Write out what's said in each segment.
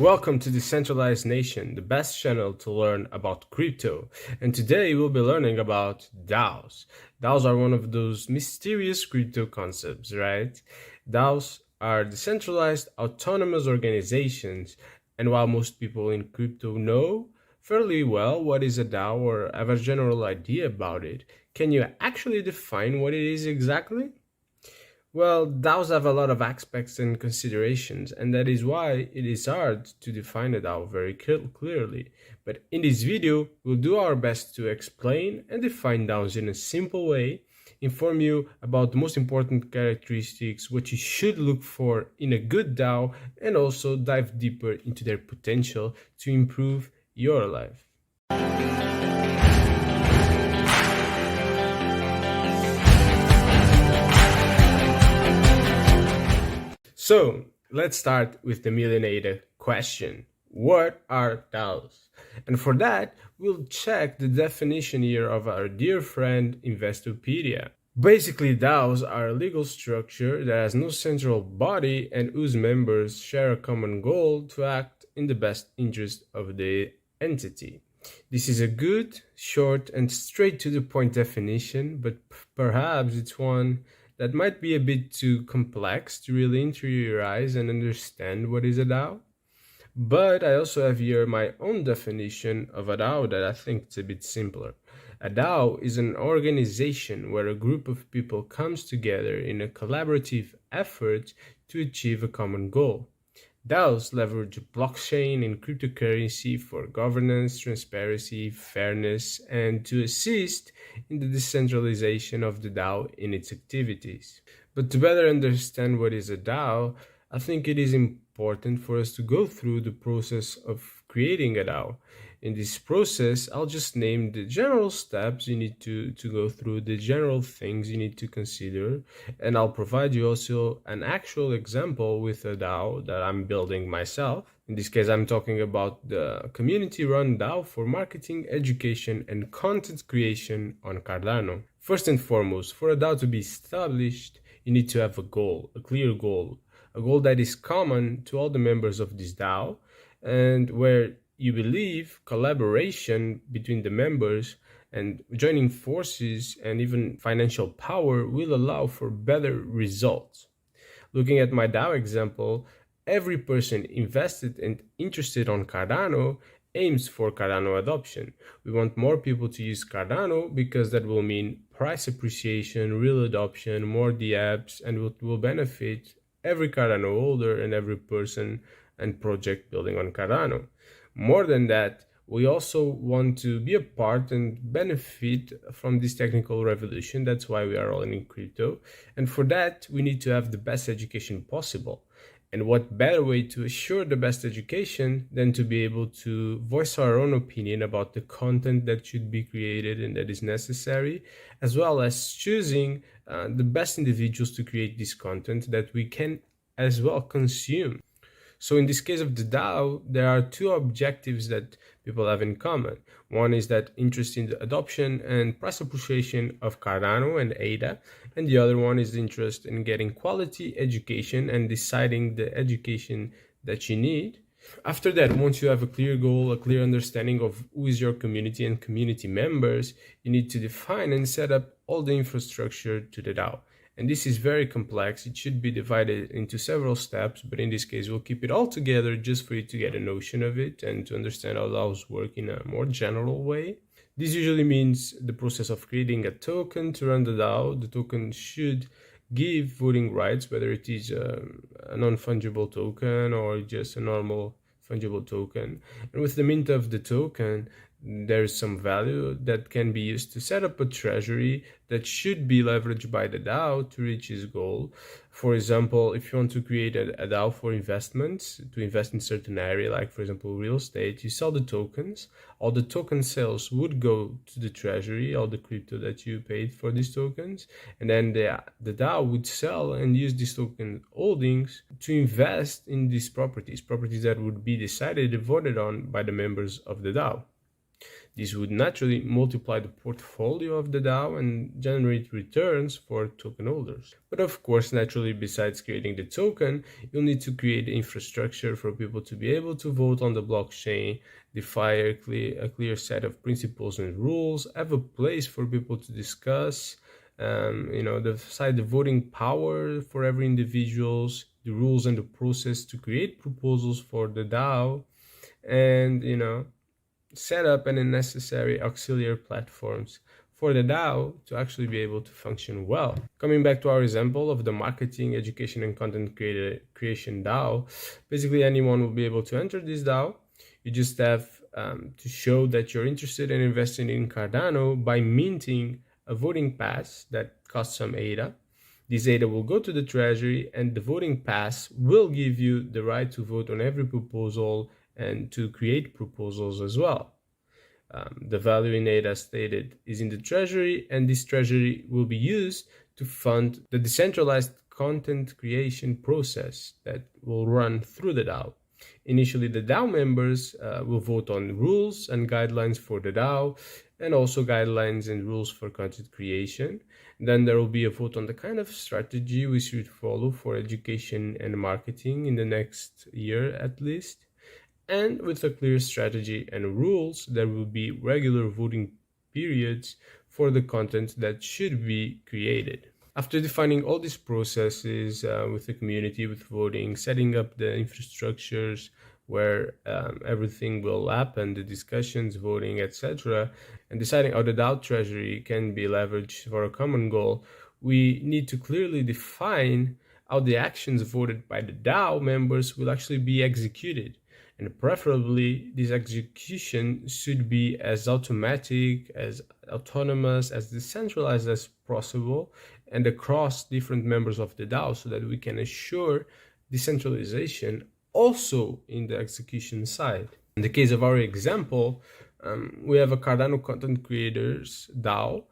Welcome to Decentralized Nation, the best channel to learn about crypto. And today we'll be learning about DAOs. DAOs are one of those mysterious crypto concepts, right? DAOs are decentralized autonomous organizations. And while most people in crypto know fairly well what is a DAO or have a general idea about it, can you actually define what it is exactly? Well, DAOs have a lot of aspects and considerations, and that is why it is hard to define a DAO very clearly. But in this video, we'll do our best to explain and define DAOs in a simple way, inform you about the most important characteristics, what you should look for in a good DAO, and also dive deeper into their potential to improve your life. So let's start with the millionaire question. What are DAOs? And for that, we'll check the definition here of our dear friend Investopedia. Basically, DAOs are a legal structure that has no central body and whose members share a common goal to act in the best interest of the entity. This is a good, short, and straight to the point definition, but perhaps it's one that might be a bit too complex to really interiorize and understand what is a DAO. But I also have here my own definition of a DAO that I think is a bit simpler. A DAO is an organization where a group of people comes together in a collaborative effort to achieve a common goal. DAOs leverage blockchain and cryptocurrency for governance, transparency, fairness, and to assist in the decentralization of the DAO in its activities. But to better understand what is a DAO, I think it is important for us to go through the process of creating a DAO. In this process, I'll just name the general steps you need to go through, the general things you need to consider, and I'll provide you also an actual example with a DAO that I'm building myself. In this case, I'm talking about the community-run DAO for marketing, education, and content creation on Cardano. First and foremost, for a DAO to be established, you need to have a goal, a clear goal, a goal that is common to all the members of this DAO, and where you believe collaboration between the members and joining forces and even financial power will allow for better results. Looking at my DAO example, every person invested and interested on Cardano aims for Cardano adoption. We want more people to use Cardano because that will mean price appreciation, real adoption, more dApps, and it will benefit every Cardano holder and every person and project building on Cardano. More than that, we also want to be a part and benefit from this technical revolution. That's why we are all in crypto. And for that, we need to have the best education possible. And what better way to assure the best education than to be able to voice our own opinion about the content that should be created and that is necessary, as well as choosing the best individuals to create this content that we can as well consume. So in this case of the DAO, there are two objectives that people have in common. One is that interest in the adoption and price appreciation of Cardano and ADA, and the other one is the interest in getting quality education and deciding the education that you need. After that, once you have a clear goal, a clear understanding of who is your community and community members, you need to define and set up all the infrastructure to the DAO. And this is very complex. It should be divided into several steps, but in this case, we'll keep it all together just for you to get a notion of it and to understand how DAOs work in a more general way. This usually means the process of creating a token to run the DAO. The token should give voting rights, whether it is a non-fungible token or just a normal fungible token. And with the mint of the token, there is some value that can be used to set up a treasury that should be leveraged by the DAO to reach its goal. For example, if you want to create a DAO for investments, to invest in certain area, like for example real estate, you sell the tokens. All the token sales would go to the treasury, all the crypto that you paid for these tokens, and then the DAO would sell and use these token holdings to invest in these properties that would be decided and voted on by the members of the DAO. This would naturally multiply the portfolio of the DAO and generate returns for token holders. But of course, naturally, besides creating the token, you'll need to create the infrastructure for people to be able to vote on the blockchain, define a clear set of principles and rules, have a place for people to discuss, decide the voting power for every individuals, the rules and the process to create proposals for the DAO, and set up any necessary auxiliary platforms for the DAO to actually be able to function well. Coming back to our example of the marketing, education, and content creation DAO, basically anyone will be able to enter this DAO. You just have to show that you're interested in investing in Cardano by minting a voting pass that costs some ADA. This ADA will go to the treasury, and the voting pass will give you the right to vote on every proposal and to create proposals as well. The value in ADA stated is in the treasury, and this treasury will be used to fund the decentralized content creation process that will run through the DAO. Initially, the DAO members will vote on rules and guidelines for the DAO, and also guidelines and rules for content creation. Then there will be a vote on the kind of strategy we should follow for education and marketing in the next year at least. And with a clear strategy and rules, there will be regular voting periods for the content that should be created. After defining all these processes with the community, with voting, setting up the infrastructures where everything will happen, the discussions, voting, etc., and deciding how the DAO treasury can be leveraged for a common goal, we need to clearly define how the actions voted by the DAO members will actually be executed. And preferably, this execution should be as automatic, as autonomous, as decentralized as possible, and across different members of the DAO, so that we can assure decentralization also in the execution side. In the case of our example, we have a Cardano content creators DAO,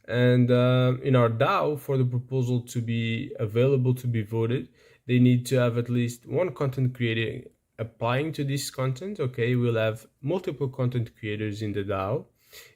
and in our DAO, for the proposal to be available to be voted, they need to have at least one content creator applying to this content. Okay, we'll have multiple content creators in the DAO.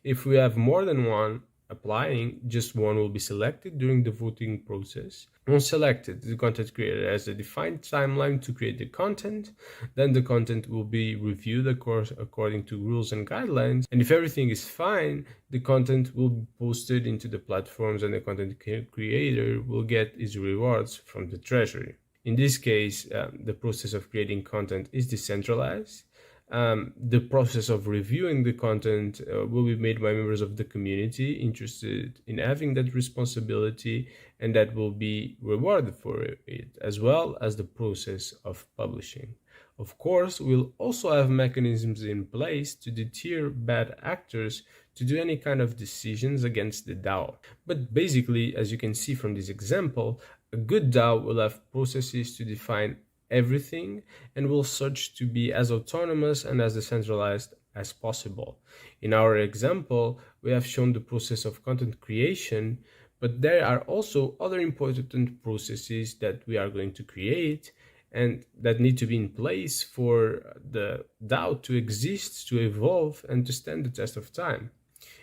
If we have more than one applying, just one will be selected during the voting process. Once selected, the content creator has a defined timeline to create the content. Then the content will be reviewed according to rules and guidelines. And if everything is fine, the content will be posted into the platforms, and the content creator will get his rewards from the treasury. In this case, the process of creating content is decentralized. The process of reviewing the content will be made by members of the community interested in having that responsibility, and that will be rewarded for it, as well as the process of publishing. Of course, we'll also have mechanisms in place to deter bad actors to do any kind of decisions against the DAO. But basically, as you can see from this example, a good DAO will have processes to define everything and will search to be as autonomous and as decentralized as possible. In our example, we have shown the process of content creation, but there are also other important processes that we are going to create and that need to be in place for the DAO to exist, to evolve, and to stand the test of time.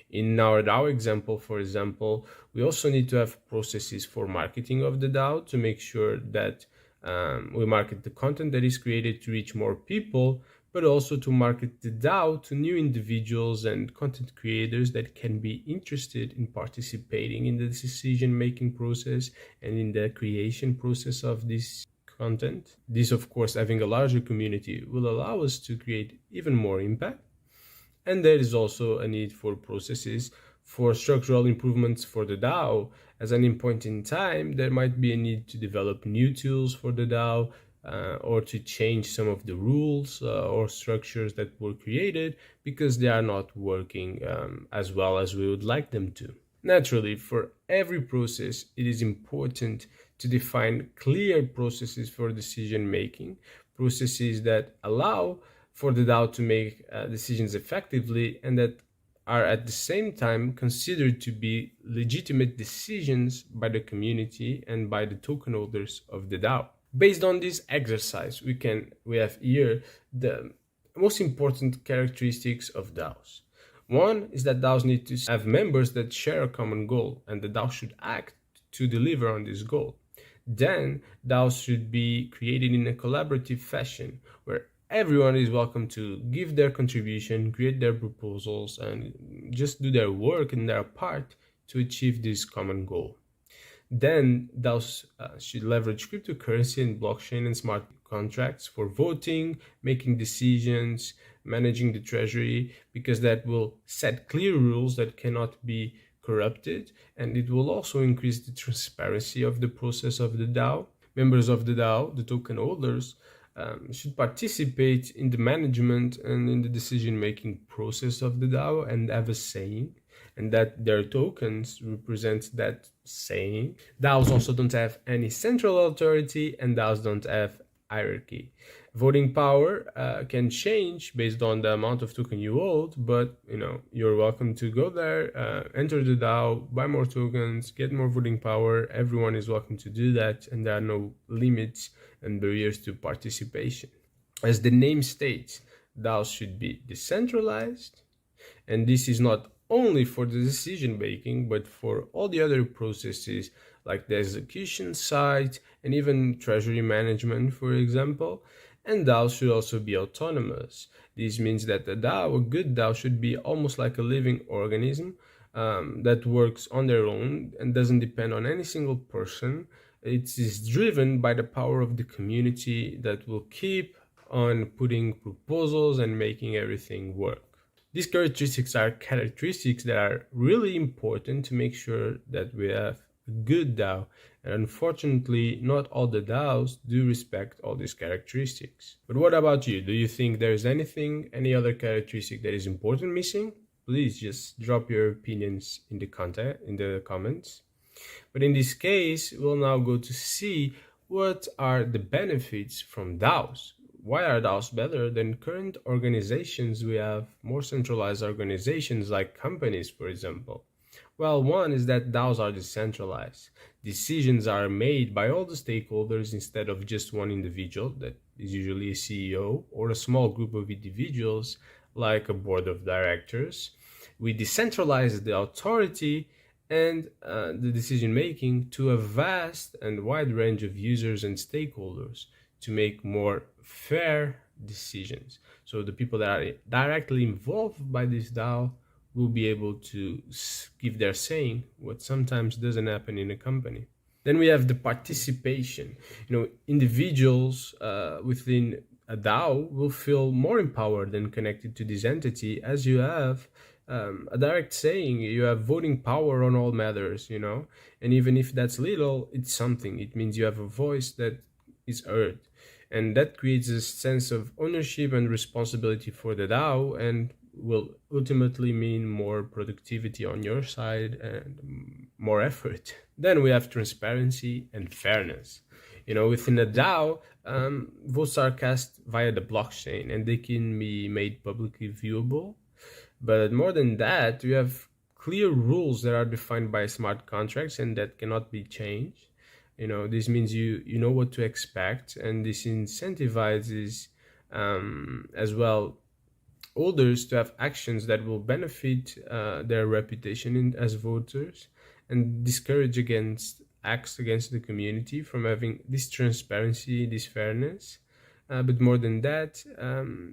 In our DAO example, for example, we also need to have processes for marketing of the DAO to make sure that we market the content that is created to reach more people, but also to market the DAO to new individuals and content creators that can be interested in participating in the decision-making process and in the creation process of this content. This, of course, having a larger community will allow us to create even more impact. And there is also a need for processes for structural improvements for the DAO. As at any point in time, there might be a need to develop new tools for the DAO or to change some of the rules or structures that were created because they are not working as well as we would like them to. Naturally, for every process, it is important to define clear processes for decision making, processes that allow for the DAO to make decisions effectively and that are at the same time considered to be legitimate decisions by the community and by the token holders of the DAO. Based on this exercise, we have here the most important characteristics of DAOs. One is that DAOs need to have members that share a common goal, and the DAO should act to deliver on this goal. Then DAOs should be created in a collaborative fashion where everyone is welcome to give their contribution, create their proposals, and just do their work and their part to achieve this common goal. Then DAOs should leverage cryptocurrency and blockchain and smart contracts for voting, making decisions, managing the treasury, because that will set clear rules that cannot be corrupted, and it will also increase the transparency of the process of the DAO. Members of the DAO, the token holders, should participate in the management and in the decision-making process of the DAO and have a saying, and that their tokens represent that saying. DAOs also don't have any central authority, and DAOs don't have hierarchy. Voting power can change based on the amount of token you hold, but you're welcome to go there, enter the DAO, buy more tokens, get more voting power. Everyone is welcome to do that, and there are no limits and barriers to participation. As the name states, DAOs should be decentralized, and this is not only for the decision making, but for all the other processes like the execution side and even treasury management, for example. And DAOs should also be autonomous. This means that a good DAO should be almost like a living organism that works on their own and doesn't depend on any single person. It is driven by the power of the community that will keep on putting proposals and making everything work. These characteristics are characteristics that are really important to make sure that we have a good DAO. And unfortunately, not all the DAOs do respect all these characteristics. But what about you? Do you think there is any other characteristic that is important missing? Please just drop your opinions in the comments. But in this case, we'll now go to see what are the benefits from DAOs. Why are DAOs better than current organizations? We have more centralized organizations like companies, for example. Well, one is that DAOs are decentralized. Decisions are made by all the stakeholders instead of just one individual, that is usually a CEO, or a small group of individuals like a board of directors. We decentralize the authority and the decision making to a vast and wide range of users and stakeholders to make more fair decisions. So the people that are directly involved by this DAO will be able to give their saying, what sometimes doesn't happen in a company. Then we have the participation. Individuals within a DAO will feel more empowered and connected to this entity, as you have a direct saying, you have voting power on all matters, and even if that's little, it's something. It means you have a voice that is heard, and that creates a sense of ownership and responsibility for the DAO, and will ultimately mean more productivity on your side and more effort. Then we have transparency and fairness. Within a DAO, votes are cast via the blockchain and they can be made publicly viewable. But more than that, we have clear rules that are defined by smart contracts and that cannot be changed. This means you know what to expect, and this incentivizes as well holders to have actions that will benefit their reputation as voters, and discourage acts against the community from having this transparency, this fairness. But more than that,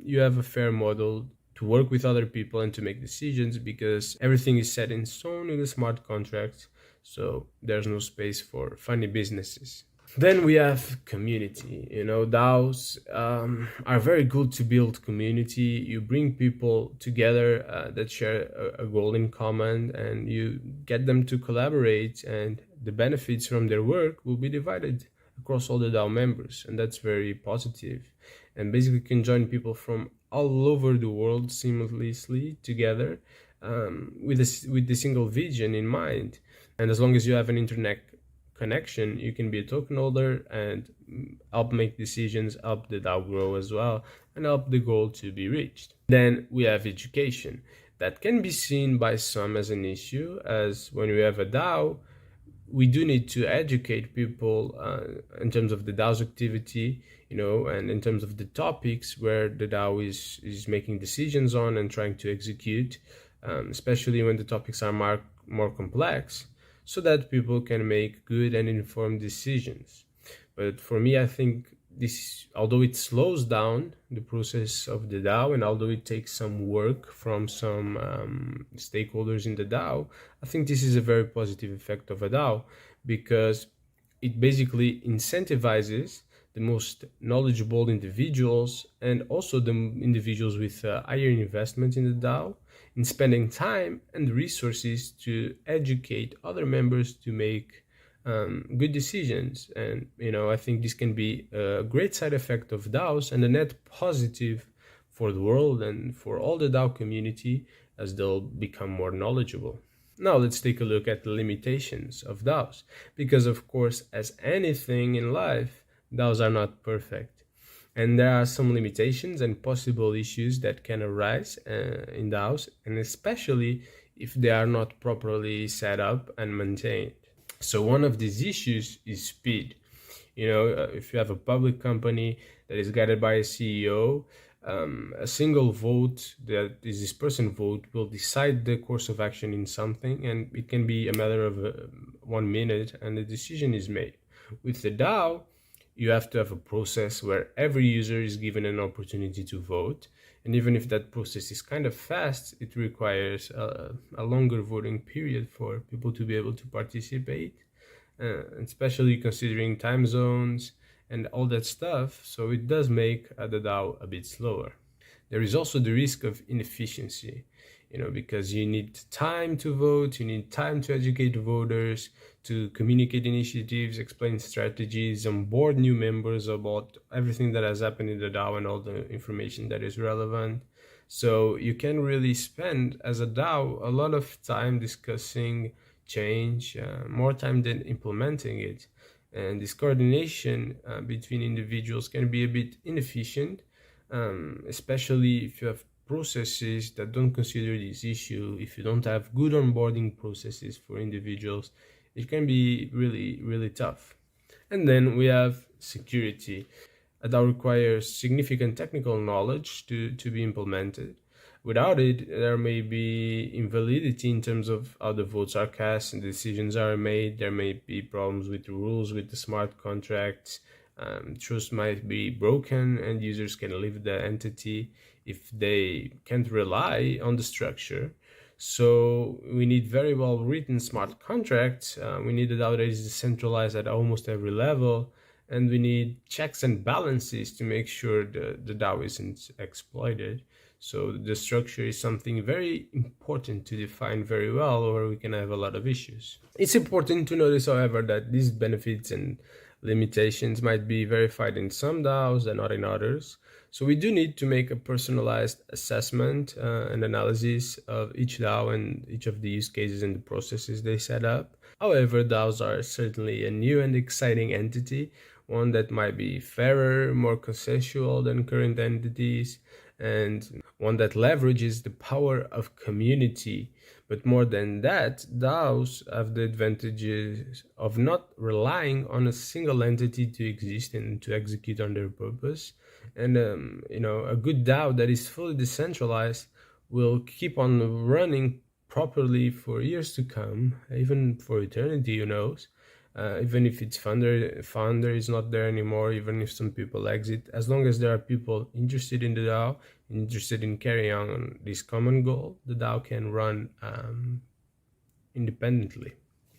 you have a fair model to work with other people and to make decisions, because everything is set in stone in the smart contract, so there's no space for funny businesses. Then we have community. DAOs are very good to build community. You bring people together that share a goal in common, and you get them to collaborate, and the benefits from their work will be divided across all the DAO members, and that's very positive. And basically can join people from all over the world seamlessly together with the single vision in mind. And as long as you have an internet connection, you can be a token holder and help make decisions, help the DAO grow as well, and help the goal to be reached. Then we have education. That can be seen by some as an issue, as when we have a DAO, we do need to educate people in terms of the DAO's activity, and in terms of the topics where the DAO is making decisions on and trying to execute. especially when the topics are more complex, so that people can make good and informed decisions. But for me, I think this, although it slows down the process of the DAO, and although it takes some work from some stakeholders in the DAO, I think this is a very positive effect of a DAO, because it basically incentivizes the most knowledgeable individuals and also the individuals with higher investment in the DAO in spending time and resources to educate other members to make good decisions. And I think this can be a great side effect of DAOs and a net positive for the world and for all the DAO community as they'll become more knowledgeable. Now let's take a look at the limitations of DAOs, because of course, as anything in life, DAOs are not perfect. And there are some limitations and possible issues that can arise in DAOs, and especially if they are not properly set up and maintained. So one of these issues is speed. If you have a public company that is guided by a CEO, a single vote that is this person vote will decide the course of action in something, and it can be a matter of 1 minute and the decision is made. With the DAO, you have to have a process where every user is given an opportunity to vote, and even if that process is kind of fast, it requires a longer voting period for people to be able to participate, especially considering time zones and all that stuff. So it does make the DAO a bit slower. There is also the risk of inefficiency, because you need time to vote, you need time to educate voters, to communicate initiatives, explain strategies, onboard new members about everything that has happened in the DAO and all the information that is relevant. So you can really spend, as a DAO, a lot of time discussing change, more time than implementing it. And this coordination between individuals can be a bit inefficient, especially if you have processes that don't consider this issue. If you don't have good onboarding processes for individuals, it can be really, really tough. And then we have security. A DAO requires significant technical knowledge to be implemented. Without it, there may be invalidity in terms of how the votes are cast and decisions are made. There may be problems with the rules, with the smart contracts. Trust might be broken and users can leave the entity if they can't rely on the structure. So we need very well written smart contracts. We need a DAO that is decentralized at almost every level. And we need checks and balances to make sure the DAO isn't exploited. So the structure is something very important to define very well, or we can have a lot of issues. It's important to notice, however, that these benefits and limitations might be verified in some DAOs and not in others. So we do need to make a personalized assessment and analysis of each DAO and each of the use cases and the processes they set up. However, DAOs are certainly a new and exciting entity, one that might be fairer, more consensual than current entities, and one that leverages the power of community. But more than that, DAOs have the advantages of not relying on a single entity to exist and to execute on their purpose. And a good DAO that is fully decentralized will keep on running properly for years to come, even for eternity, who knows. Even if its founder is not there anymore, even if some people exit, as long as there are people interested in the DAO, interested in carrying on this common goal, the DAO can run independently.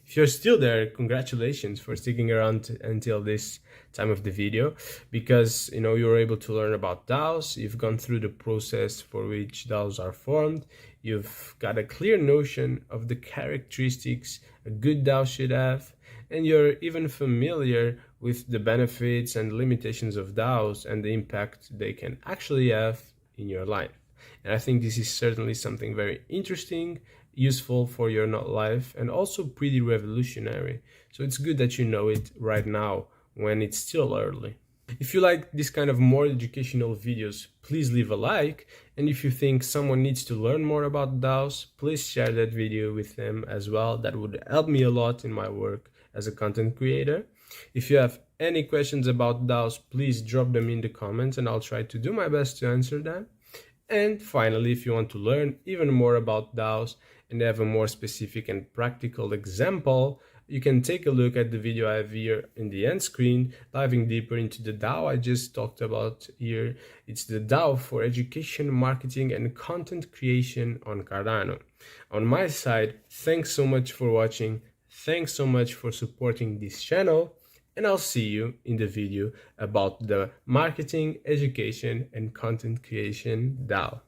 If you're still there, congratulations for sticking around until this time of the video, because you were able to learn about DAOs. You've gone through the process for which DAOs are formed. You've got a clear notion of the characteristics a good DAO should have, and you're even familiar with the benefits and limitations of DAOs and the impact they can actually have in your life. And I think this is certainly something very interesting, useful for your life, and also pretty revolutionary. So it's good that you know it right now when it's still early. If you like this kind of more educational videos, please leave a like. And if you think someone needs to learn more about DAOs, please share that video with them as well. That would help me a lot in my work as a content creator. If you have any questions about DAOs, please drop them in the comments and I'll try to do my best to answer them. And finally, if you want to learn even more about DAOs and have a more specific and practical example, you can take a look at the video I have here in the end screen, diving deeper into the DAO I just talked about here. It's the DAO for education, marketing, and content creation on Cardano. On my side, thanks so much for watching. Thanks so much for supporting this channel. And I'll see you in the video about the marketing, education, and content creation DAO.